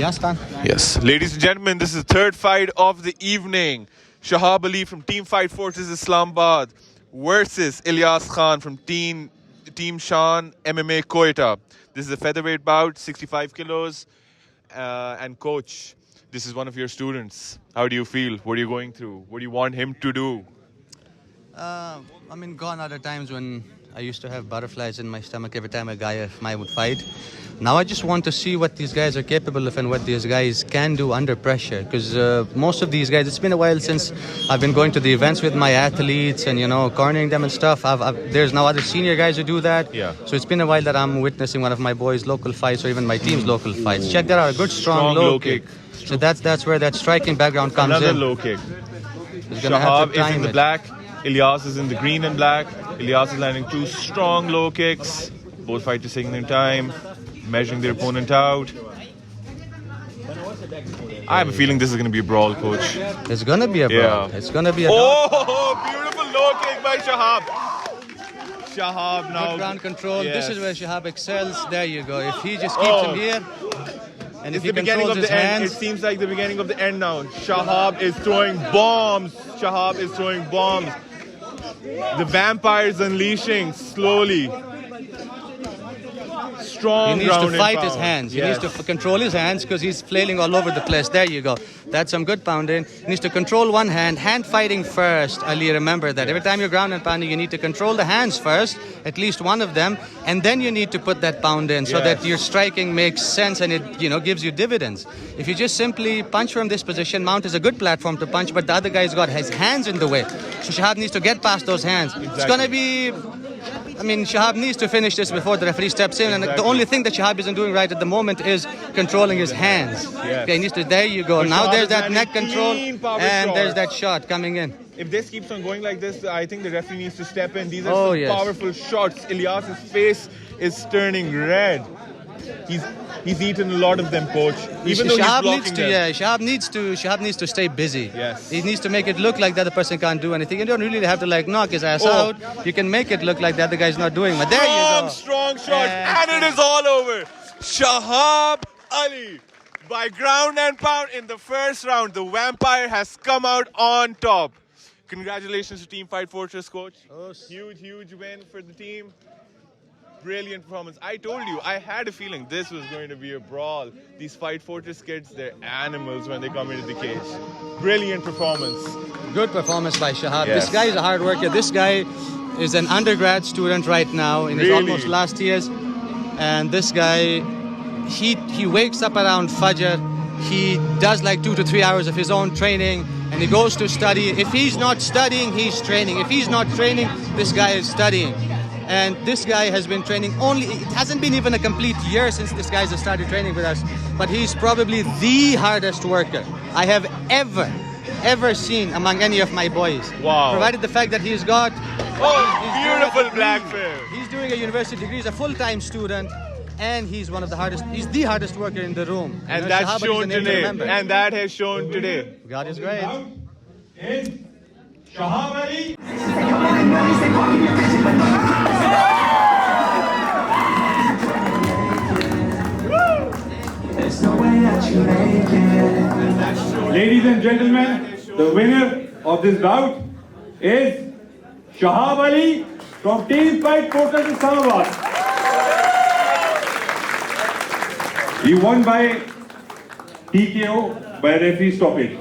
Ilyas Khan. Yes. Ladies and gentlemen, this is the third fight of the evening. Shahab Ali from Team Fight Forces Islamabad versus Ilyas Khan from Team Shan MMA Quetta. This is a featherweight bout, 65 kilos. And coach, this is one of your students. How do you feel? What are you going through? What do you want him to do? I mean, gone are the times when I used to have butterflies in my stomach every time a guy of mine would fight. Now I just want to see what these guys are capable of and what these guys can do under pressure. Because most of these guys, it's been a while since I've been going to the events with my athletes and, cornering them and stuff. There's now other senior guys who do that. Yeah. So it's been a while that I'm witnessing one of my boys' local fights or even my team's local fights. Check that out, a good strong low kick. So that's where that striking background comes Another in. Another low kick. Shahab is in the black. Ilyas is in the green and black. Ilyas is landing two strong low kicks. Both fighters taking their time, measuring their opponent out. I have a feeling this is going to be a brawl, coach. It's going to be a brawl. Yeah. It's going to be a beautiful low kick by Shahab. Shahab now. Good ground control. Yes. This is where Shahab excels. There you go. If he just keeps him here, and if he controls his hands. It seems like the beginning of the end now. Shahab is throwing bombs. Shahab is throwing bombs. The vampire is unleashing slowly. Strong. He needs ground to fight and his pound. hands. Yes. He needs to control his hands because he's flailing all over the place. There you go. That's some good pounding. He needs to control one hand. Hand fighting first. Ali, remember that. Every time you're ground and pounding, you need to control the hands first, at least one of them, and then you need to put that pound in so that your striking makes sense and it gives you dividends. If you just simply punch from this position, mount is a good platform to punch, but the other guy's got his hands in the way. So Shahab needs to get past those hands. Exactly. It's going to be... Shahab needs to finish this before the referee steps in. And the only thing that Shahab isn't doing right at the moment is controlling his hands. Yes. Okay, he needs to, there you go. But now Shahab there's that neck control. And there's shot. that shot coming in. If this keeps on going like this, I think the referee needs to step in. These are some powerful shots. Ilyas's face is turning red. He's eaten a lot of them, coach. Even though Shahab he's needs blocking to, them. Shahab needs to stay busy. Yes. He needs to make it look like the other person can't do anything. You don't really have to knock his ass out. You can make it look like the other guy's not doing. But there you go. Strong shot, and it is all over. Shahab Ali by ground and pound in the first round. The vampire has come out on top. Congratulations to Team Fight Fortress, coach. Huge win for the team. Brilliant performance. I told you, I had a feeling this was going to be a brawl. These Fight Fortress kids, they're animals when they come into the cage. Brilliant performance. Good performance by Shahab. Yes. This guy is a hard worker. This guy is an undergrad student right now in his almost last years. And this guy, he wakes up around Fajr. He does 2 to 3 hours of his own training and he goes to study. If he's not studying, he's training. If he's not training, this guy is studying. And this guy has been training it hasn't been even a complete year since this guy has started training with us, but he's probably the hardest worker I have ever seen among any of my boys. Wow. Provided the fact that he's got... beautiful black film. He's doing a university degree, he's a full-time student, and he's he's the hardest worker in the room. And that's shown today. And that has shown today. God is great. Shahab Ali. Ladies and gentlemen, the winner of this bout is Shahab Ali from Team Fight Fortress Islamabad. He won by TKO by referee stoppage.